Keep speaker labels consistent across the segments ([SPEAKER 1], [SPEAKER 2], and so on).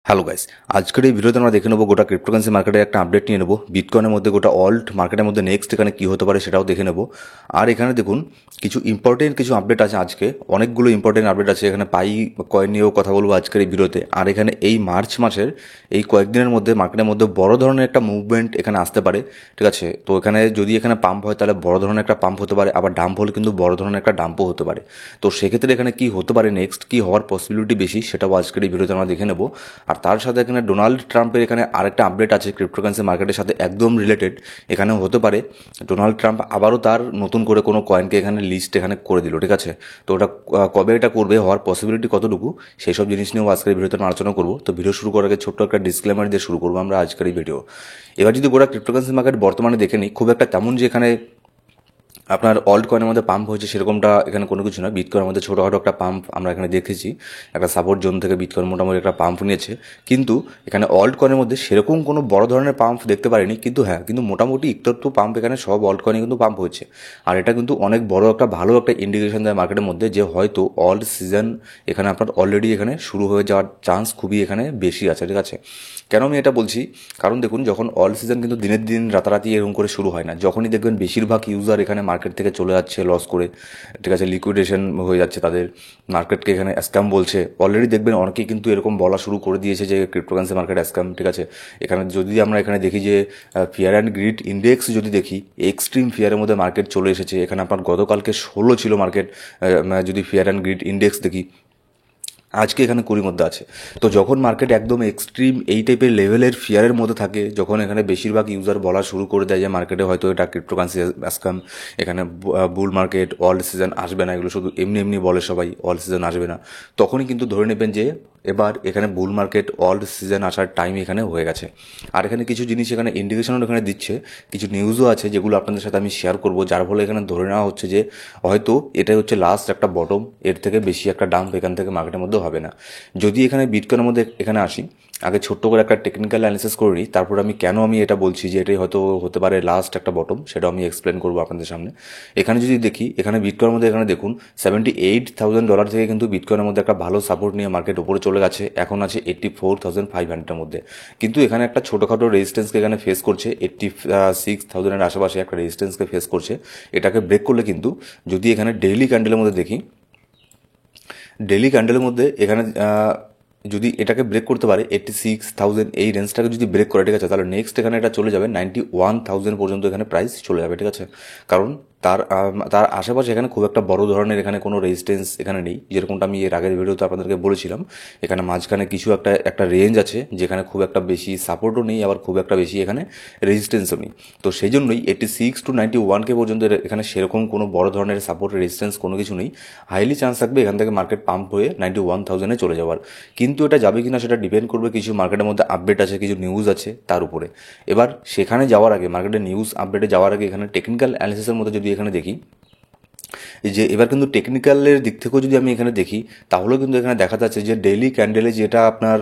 [SPEAKER 1] Hello guys, আজকের এই ভিডিওতে আমরা দেখে নেবো গোটা ক্রিপ্টোকারেন্সি মার্কেটের একটা আপডেট নিয়ে নেবো। বিটকয়েনের মধ্যে গোটা অল্ট মার্কেটের মধ্যে নেক্সট এখানে কী হতে পারে সেটাও দেখে নেবো। আর এখানে দেখুন কিছু আপডেট আছে আজকে, অনেকগুলো ইম্পর্টেন্ট আপডেট আছে। এখানে পাই কয়েন নিয়েও কথা বলবো আজকের এই ভিডিওতে। আর এখানে এই মার্চ মাসের এই কয়েকদিনের মধ্যে মার্কেটের মধ্যে বড় ধরনের একটা মুভমেন্ট এখানে আসতে পারে, ঠিক আছে। তো এখানে যদি এখানে পাম্প হয় তাহলে বড় ধরনের একটা পাম্প হতে পারে, আবার ডাম্প হলে কিন্তু বড় ধরনের একটা ডাম্পও হতে পারে। তো সেক্ষেত্রে এখানে কী হতে পারে, নেক্সট কী হওয়ার পসিবিলিটি বেশি সেটাও আজকের এই ভিডিওতে আমরা দেখে নেবো। আর তার সাথে এখানে ডোনাল্ড ট্রাম্পের এখানে আরেকটা আপডেট আছে ক্রিপ্টোকারেন্সি মার্কেটের সাথে একদম রিলেটেড। এখানেও হতে পারে ডোনাল্ড ট্রাম্প আবারও তার নতুন করে কোনো কয়েনকে এখানে লিস্ট এখানে করে দিল, ঠিক আছে। তো ওটা কবে এটা করবে, হওয়ার পসিবিলিটি কতটুকু, সেই সব জিনিস নিয়েও আজকের ভিডিওতে আলোচনা করবো। তো ভিডিও শুরু করার আগে ছোট্ট একটা ডিসক্লেমার দিয়ে শুরু করবো আমরা আজকের এই ভিডিও। এবার যদি গোটা ক্রিপ্টোকারেন্সি মার্কেট বর্তমানে দেখে নিই, খুব একটা তেমন যে এখানে আপনার অল্ট কয়েনের মধ্যে পাম্প হয়েছে সেরকমটা এখানে কোনো কিছু না। বিটকয়েনের মধ্যে ছোটোখাটো একটা পাম্প আমরা এখানে দেখেছি, একটা সাপোর্ট জোন থেকে বিটকয়েন মোটামুটি একটা পাম্প নিয়েছে। কিন্তু এখানে অল্ট কয়েনের মধ্যে সেরকম কোনো বড় ধরনের পাম্প দেখতে পারিনি, কিন্তু হ্যাঁ, কিন্তু মোটামুটি একটু পাম্প এখানে সব অল্ট কয়েনে কিন্তু পাম্প হয়েছে। আর এটা কিন্তু অনেক বড় একটা ভালো একটা ইন্ডিকেশন দেয় মার্কেটের মধ্যে যে হয়তো অল্ট সিজন এখানে আপনার অলরেডি এখানে শুরু হয়ে যাওয়ার চান্স খুবই এখানে বেশি আছে, ঠিক আছে। কেন আমি এটা বলছি, কারণ দেখুন যখন অল সিজন কিন্তু দিনের দিন রাতারাতি এরকম করে শুরু হয় না। যখনই দেখবেন বেশিরভাগ ইউজার এখানে মার্কেট থেকে চলে যাচ্ছে লস করে, ঠিক আছে, লিকুইডেশন হয়ে যাচ্ছে তাদের, মার্কেটকে এখানে স্ক্যাম বলছে, অলরেডি দেখবেন অনেকেই কিন্তু এরকম বলা শুরু করে দিয়েছে যে ক্রিপ্টোকারেন্সি মার্কেট স্ক্যাম, ঠিক আছে। এখানে যদি আমরা এখানে দেখি যে ফিয়ার অ্যান্ড গ্রিড ইন্ডেক্স যদি দেখি, এক্সট্রিম ফিয়ারের মধ্যে মার্কেট চলে এসেছে। এখানে আপনার গতকালকে 16 ছিল মার্কেট, যদি ফিয়ার অ্যান্ড গ্রিড ইন্ডেক্স দেখি আজকে এখানে 20 মধ্যে আছে। তো যখন মার্কেট একদম এক্সট্রিম এই টাইপের লেভেলের ফিয়ারের মধ্যে থাকে, যখন এখানে বেশিরভাগ ইউজার বলা শুরু করে দেয় যে মার্কেটে হয়তো এটা ক্রিপ্টোকারেন্সি স্ক্যাম, এখানে বুল মার্কেট অল সিজন আসবে না, এগুলো শুধু এমনি এমনি বলে সবাই অল সিজন আসবে না, তখনই কিন্তু ধরে নেবেন যে এবার এখানে বুল মার্কেট অল সিজন আসার টাইম এখানে হয়ে গেছে। আর এখানে কিছু জিনিস এখানে ইন্ডিকেশনও এখানে দিচ্ছে, কিছু নিউজও আছে যেগুলো আপনাদের সাথে আমি শেয়ার করবো, যার ফলে এখানে ধরে নেওয়া হচ্ছে যে হয়তো এটাই হচ্ছে লাস্ট একটা বটম, এর থেকে বেশি একটা ডাম্প এখান থেকে মার্কেটের মধ্যে হবে না। যদি এখানে বিটকয়েনের মধ্যে এখানে আসি, আগে ছোট্ট করে একটা টেকনিক্যাল অ্যানালিসিস করে নিই, তারপর আমি কেন আমি এটা বলছি যে এটাই হয়তো হতে পারে লাস্ট একটা বটম, সেটাও আমি এক্সপ্লেন করবো আপনাদের সামনে। এখানে যদি দেখি, এখানে বিটকয়েনের মধ্যে এখানে দেখুন $78,000 থেকে কিন্তু বিটকয়েনের মধ্যে একটা ভালো সাপোর্ট নিয়ে মার্কেট উপরে চলে গেছে, এখন আছে 84,500-এর মধ্যে। কিন্তু এখানে একটা ছোটোখাটো রেজিস্ট্যান্সকে এখানে ফেস করছে, 86,000-এর আশেপাশে একটা রেজিস্ট্যান্সকে ফেস করছে। এটাকে ব্রেক করলে কিন্তু, যদি এখানে ডেইলি ক্যান্ডেলের মধ্যে দেখি, ডেইলি ক্যান্ডেলের মধ্যে এখানে যদি এটাকে ব্রেক করতে পারে 86,000, এই রেঞ্জটাকে যদি ব্রেক করে, ঠিক আছে, তাহলে নেক্সট এখানে এটা চলে যাবে 91,000 পর্যন্ত এখানে প্রাইস চলে যাবে, ঠিক আছে। কারণ তার তার আশেপাশে এখানে খুব একটা বড় ধরনের এখানে কোনো রেজিস্ট্যান্স এখানে নেই, যেরকমটা আমি এর আগের ভিডিওতে আপনাদেরকে বলেছিলাম। এখানে মাঝখানে কিছু একটা রেঞ্জ আছে যেখানে খুব একটা বেশি সাপোর্টও নেই, আবার খুব একটা বেশি এখানে রেজিস্ট্যান্সও নেই। তো সেই জন্যই 86-91K পর্যন্ত এখানে সেরকম কোনো বড় ধরনের সাপোর্ট রেজিস্ট্যান্স কোনো কিছু নেই। হাইলি চান্স থাকবে এখান থেকে মার্কেট পাম্প হয়ে 91,000-এ চলে যাওয়ার। কিন্তু এটা যাবে কিনা সেটা ডিপেন্ড করবে কিছু মার্কেটের মধ্যে আপডেট আছে, কিছু নিউজ আছে তার উপরে। এবার সেখানে যাওয়ার আগে, মার্কেটের নিউজ আপডেটে যাওয়ার আগে এখানে টেকনিক্যাল অ্যানালিসিসের মধ্যে যদি এখানে দেখি যে এবার কিন্তু টেকনিক্যালের দিক থেকেও যদি আমি এখানে দেখি, তাহলেও কিন্তু এখানে দেখা যাচ্ছে যে ডেইলি ক্যান্ডেলে যেটা আপনার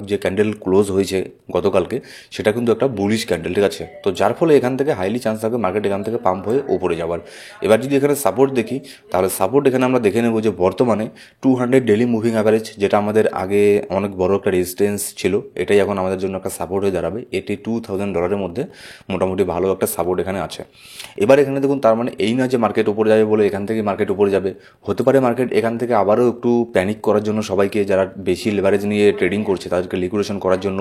[SPEAKER 1] যে ক্যান্ডেল ক্লোজ হয়েছে গতকালকে, সেটা কিন্তু একটা বুলিশ ক্যান্ডেল, ঠিক আছে। তো যার ফলে এখান থেকে হাইলি চান্স থাকবে মার্কেট এখান থেকে পাম্প হয়ে ওপরে যাওয়ার। এবার যদি এখানে সাপোর্ট দেখি, তাহলে সাপোর্ট এখানে আমরা দেখে নেব যে বর্তমানে 200 ডেইলি মুভিং অ্যাভারেজ, যেটা আমাদের আগে অনেক বড় একটা রেজিস্ট্যান্স ছিল, এটাই এখন আমাদের জন্য একটা সাপোর্ট হয়ে দাঁড়াবে। $82,000 মধ্যে মোটামুটি ভালো একটা সাপোর্ট এখানে আছে। এবার এখানে দেখুন, তার মানে এই না যে মার্কেট উপরে যাবে বলে এখান থেকে মার্কেট উপরে যাবে। হতে পারে মার্কেট এখান থেকে আবারও একটু প্যানিক করার জন্য, সবাইকে যারা বেশি লেভারেজ নিয়ে ট্রেডিং করছে তাদেরকে লিকুইডেশন করার জন্য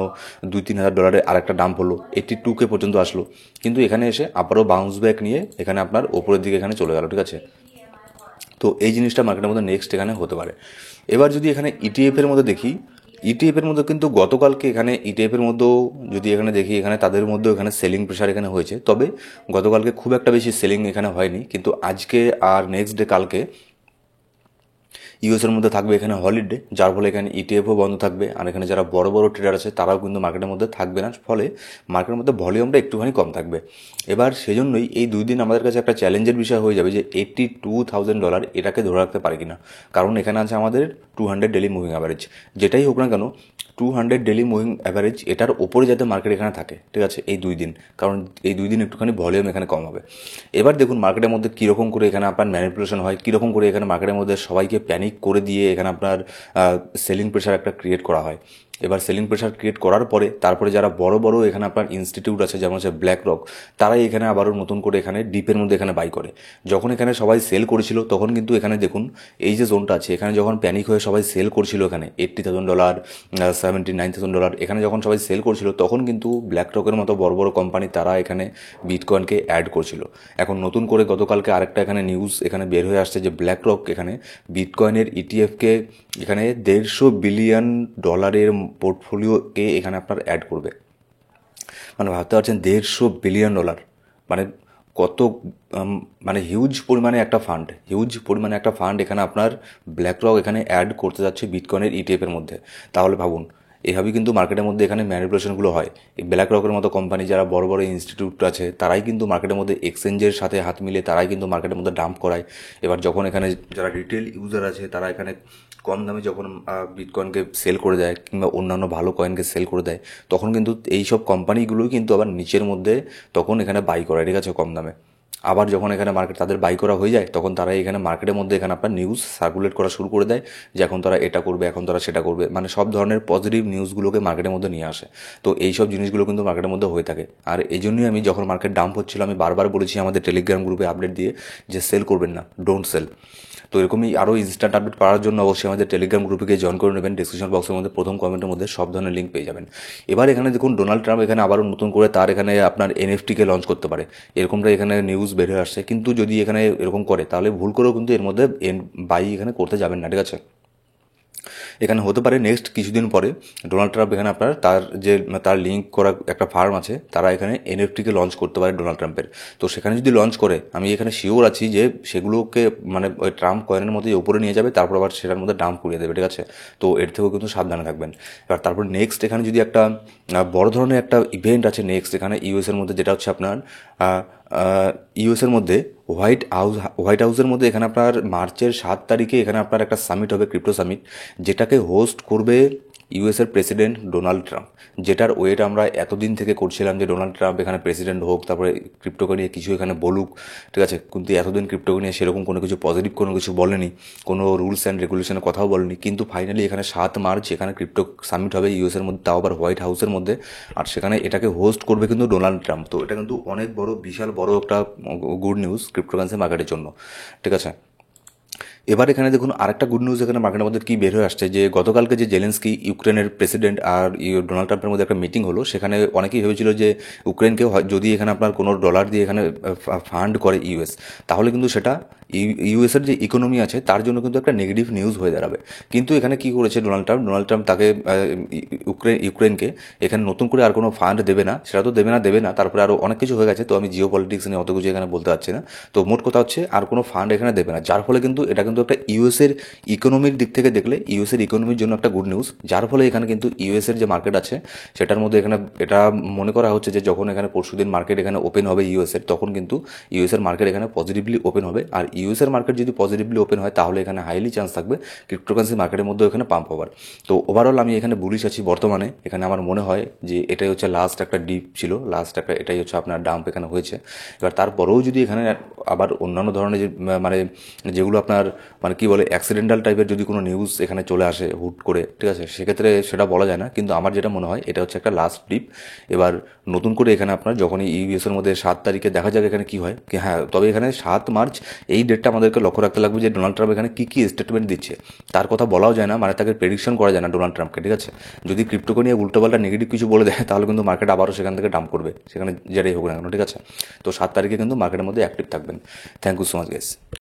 [SPEAKER 1] $2-3 হাজার আরেকটা ডাম্প হলো, 82K পর্যন্ত আসলো। কিন্তু এখানে এসে আবারও বাউন্স ব্যাক নিয়ে এখানে আপনার ওপরের দিকে এখানে চলে গেল, ঠিক আছে। তো এই জিনিসটা মার্কেটের মধ্যে নেক্সট এখানে হতে পারে। এবার যদি এখানে ইটিএফের মধ্যে দেখি, ইটিএফের মধ্যে কিন্তু গতকালকে এখানে ইটিএফের মধ্যেও যদি এখানে দেখি, এখানে তাদের মধ্যেও এখানে সেলিং প্রেশার এখানে হয়েছে। তবে গতকালকে খুব একটা বেশি সেলিং এখানে হয়নি, কিন্তু আজকে আর নেক্সট ডে কালকে ইউএসের মধ্যে থাকবে এখানে হলিডে, যার ফলে এখানে ইটিএফও বন্ধ থাকবে। আর এখানে যারা বড় বড় ট্রেডার আছে তারাও কিন্তু মার্কেটের মধ্যে থাকবে না, ফলে মার্কেটের মধ্যে ভলিউমটা একটুখানি কম থাকবে। এবার সেজন্যই এই 2 দিন আমাদের কাছে একটা চ্যালেঞ্জের বিষয় হয়ে যাবে যে $82,000 এটাকে ধরে রাখতে পারে কিনা। কারণ এখানে আছে আমাদের 200 ডেলি মুভিং অ্যাভারেজ, যেটাই হোক না কেন 200 ডেলি মুভিং অ্যাভারেজ এটার ওপরে যাতে মার্কেট এখানে থাকে, ঠিক আছে, এই 2 দিন। কারণ এই 2 দিন একটুখানি ভলিউম এখানে কম হবে। এবার দেখুন মার্কেটের মধ্যে কীরকম করে এখানে আপনার ম্যানিপুলেশন হয়, কীরকম করে এখানে মার্কেটের মধ্যে সবাইকে প্যানিক করে দিয়ে এখানে আপনার সেলিং প্রেশার একটা ক্রিয়েট করা হয়। এবার সেলিং প্রেশার ক্রিয়েট করার পরে তারপরে যারা বড় বড় এখানে আপনার ইনস্টিটিউট আছে যেমন হচ্ছে ব্ল্যাক রক, তারাই এখানে আবারও নতুন করে এখানে ডিপের মধ্যে এখানে বাই করে। যখন এখানে সবাই সেল করেছিল তখন কিন্তু এখানে দেখুন এই যে জোনটা আছে এখানে যখন প্যানিক হয়ে সবাই সেল করছিল এখানে $80,000 $79,000 এখানে যখন সবাই সেল করছিল তখন কিন্তু ব্ল্যাক রকের মতো বড় বড় কোম্পানি তারা এখানে বিটকয়েনকে অ্যাড করছিল। এখন নতুন করে গতকালকে আরেকটা এখানে নিউজ এখানে বের হয়ে আসছে যে ব্ল্যাক রক এখানে বিটকয়েনের ইটিএফকে এখানে $150 বিলিয়ন পোর্টফোলিওকে এখানে আপনার অ্যাড করবে। মানে ভাবতে পারছেন $150 বিলিয়ন, মানে কত মানে হিউজ পরিমাণে একটা ফান্ড এখানে আপনার ব্ল্যাক রক এখানে অ্যাড করতে যাচ্ছে বিটকয়েনের ইটিএফের মধ্যে। তাহলে ভাবুন এভাবেই কিন্তু মার্কেটের মধ্যে এখানে ম্যানিপুলেশনগুলো হয়। এই ব্ল্যাক রকের মতো কোম্পানি যারা বড় বড় ইনস্টিটিউট আছে তারাই কিন্তু মার্কেটের মধ্যে এক্সচেঞ্জের সাথে হাত মিলিয়ে তারাই কিন্তু মার্কেটের মধ্যে ডাম্প করায়। এবার যখন এখানে যারা রিটেল ইউজার আছে তারা এখানে কম দামে যখন বিটকয়েনকে সেল করে দেয় কিংবা অন্যান্য ভালো কয়েনকে সেল করে দেয় তখন কিন্তু এই সব কোম্পানিগুলোই কিন্তু আবার নিচের মধ্যে তখন এখানে বাই করে, ঠিক আছে, কম দামে। আবার যখন এখানে মার্কেট তাদের বাই করা হয়ে যায় তখন তারা এখানে মার্কেটের মধ্যে এখানে আপনার নিউজ সার্কুলেট করা শুরু করে দেয় যে এখন তারা এটা করবে, এখন তারা সেটা করবে, মানে সব ধরনের পজিটিভ নিউজগুলোকে মার্কেটের মধ্যে নিয়ে আসে। তো এই সব জিনিসগুলো কিন্তু মার্কেটের মধ্যে হয়ে থাকে। আর এই জন্যই আমি যখন মার্কেট ডাম্প হচ্ছিল আমি বারবার বলেছি আমাদের টেলিগ্রাম গ্রুপে আপডেট দিয়ে যে সেল করবেন না, ডোন্ট সেল। তো এরকমই আরও ইনস্ট্যান্ট আপডেট পাওয়ার জন্য অবশ্যই আমাদের টেলিগ্রাম গ্রুপে গিয়ে জয়েন করে নেবেন। ডিসক্রিপশন বক্সের মধ্যে প্রথম কমেন্টের মধ্যে সব ধরনের লিঙ্ক পেয়ে যাবেন। এবার এখানে দেখুন ডোনাল্ড ট্রাম্প এখানে আবারও নতুন করে তার এখানে আপনার এনএফটিকে লঞ্চ করতে পারে, এরকমটা এখানে নিউজ বের হয়ে আসছে। কিন্তু যদি এখানে এরকম করে তাহলে ভুল করেও কিন্তু এর মধ্যে বাই এখানে করতে যাবেন না, ঠিক আছে। এখানে হতে পারে নেক্সট কিছুদিন পরে ডোনাল্ড ট্রাম্প এখানে আপনার তার লিঙ্ক করা একটা ফার্ম আছে তারা এখানে এনএফটিকে লঞ্চ করতে পারে ডোনাল্ড ট্রাম্পের। তো সেখানে যদি লঞ্চ করে আমি এখানে শিওর আছি যে সেগুলোকে মানে ওই ট্রাম্প কয়েনের মধ্যে উপরে নিয়ে যাবে, তারপর আবার সেটার মধ্যে দাম করিয়ে দেবে, ঠিক আছে। তো এর থেকেও কিন্তু সাবধানে থাকবেন। এবার তারপর নেক্সট এখানে যদি একটা বড় ধরনের একটা ইভেন্ট আছে নেক্সট এখানে ইউএসের মধ্যে, যেটা হচ্ছে আপনার ইউএসের মধ্যে হোয়াইট হাউসের মধ্যে এখানে আপনার মার্চের 7 তারিখে এখানে আপনার একটা সামিট হবে, ক্রিপ্টো সামিট, যেটাকে হোস্ট করবে ইউএসের প্রেসিডেন্ট ডোনাল্ড ট্রাম্প। যেটার ওয়েট আমরা এতদিন থেকে করছিলাম যে ডোনাল্ড ট্রাম্প এখানে প্রেসিডেন্ট হোক, তারপরে ক্রিপ্টোকে নিয়ে কিছু এখানে বলুক, ঠিক আছে। কিন্তু এতদিন ক্রিপ্টোকে নিয়ে সেরকম কোনো কিছু পজিটিভ কোনো কিছু বলেনি, কোনো রুলস অ্যান্ড রেগুলেশনের কথাও বলেনি। কিন্তু ফাইনালি এখানে 7 মার্চ এখানে ক্রিপ্টো সামিট হবে ইউএসের মধ্যে, তাও আবার হোয়াইট হাউসের মধ্যে। আর সেখানে এটাকে হোস্ট করবে কিন্তু ডোনাল্ড ট্রাম্প। তো এটা কিন্তু অনেক বড়, বিশাল বড় একটা গুড নিউজ ক্রিপ্টোকারেন্সি মার্কেটের জন্য, ঠিক আছে। এবার এখানে দেখুন আরেকটা গুড নিউজ এখানে মার্কেটের মধ্যে কি বের হয়ে আসছে যে গতকালকে যে জেলেন্সকি ইউক্রেনের প্রেসিডেন্ট আর ডোনাল্ড ট্রাম্পের মধ্যে একটা মিটিং হলো। সেখানে অনেকেই ভেবেছিল যে ইউক্রেনকে যদি এখানে আপনার কোনো ডলার দিয়ে এখানে ফান্ড করে ইউএস, তাহলে কিন্তু সেটা ইউএসের যে ইকোনমি আছে তার জন্য কিন্তু একটা নেগেটিভ নিউজ হয়ে দাঁড়াবে। কিন্তু এখানে কি করেছে ডোনাল্ড ট্রাম্প তাকে ইউক্রেনকে এখানে নতুন করে আর কোনো ফান্ড দেবে না, সেটা তো দেবে না, তারপরে আরও অনেক কিছু হয়ে গেছে। তো আমি জিও পলিটিক্স নিয়ে অত কিছু এখানে বলতে পারছি না। তো মোট কথা হচ্ছে আর কোনো ফান্ড এখানে দেবে না, যার ফলে কিন্তু এটা কিন্তু একটা ইউএসের ইকোনমির দিক থেকে দেখলে ইউএসের ইকোনমির জন্য একটা গুড নিউজ। যার ফলে এখানে কিন্তু ইউএসের যে মার্কেট আছে সেটার মধ্যে এখানে এটা মনে করা হচ্ছে যে যখন এখানে পরশুদিন মার্কেট এখানে ওপেন হবে ইউএসের, তখন কিন্তু ইউএসের মার্কেট এখানে পজিটিভলি ওপেন হবে। আর ইউএসের মার্কেট যদি পজিটিভলি ওপেন হয় তাহলে এখানে হাইলি চান্স থাকবে ক্রিপ্টোকারেন্সি মার্কেটের মধ্যে এখানে পাম্প হওয়ার। তো ওভারঅল আমি এখানে বুলিশ আছি বর্তমানে। এখানে আমার মনে হয় যে এটাই হচ্ছে লাস্ট একটা ডিপ ছিল, এটাই হচ্ছে আপনার ডাম্প এখানে হয়েছে। এবার তারপরেও যদি এখানে আবার অন্যান্য ধরনের যে মানে যেগুলো আপনার মানে কি বলে অ্যাক্সিডেন্টাল টাইপের যদি কোনো নিউজ এখানে চলে আসে হুট করে, ঠিক আছে, সেক্ষেত্রে সেটা বলা যায় না। কিন্তু আমার যেটা মনে হয় এটা হচ্ছে একটা লাস্ট ডিপ। এবার নতুন করে এখানে আপনার যখনই ইউএসের মধ্যে 7 তারিখে দেখা যাক এখানে কি হয়। হ্যাঁ, তবে এখানে 7 মার্চ এই ডেটটা আমাদেরকে লক্ষ্য রাখতে লাগবে যে ডোনাল্ড ট্রাম্প এখানে কী স্টেটমেন্ট দিচ্ছে, তার কথা বলাও যায় না, মানে তাকে প্রেডিকশন করা যায় না ডোনাল্ড ট্রাম্পকে, ঠিক আছে। যদি ক্রিপ্টোকে নিয়ে উল্টোপাল্টা নেগেটিভ কিছু বলে দেয় তাহলে কিন্তু মার্কেট আবারও সেখান থেকে ডাম্প করবে, সেখানে যেটাই হোক না কেন, ঠিক আছে। তো 7 তারিখে কিন্তু মার্কেটের মধ্যে অ্যাক্টিভ থাকবেন। Thank you so much guys.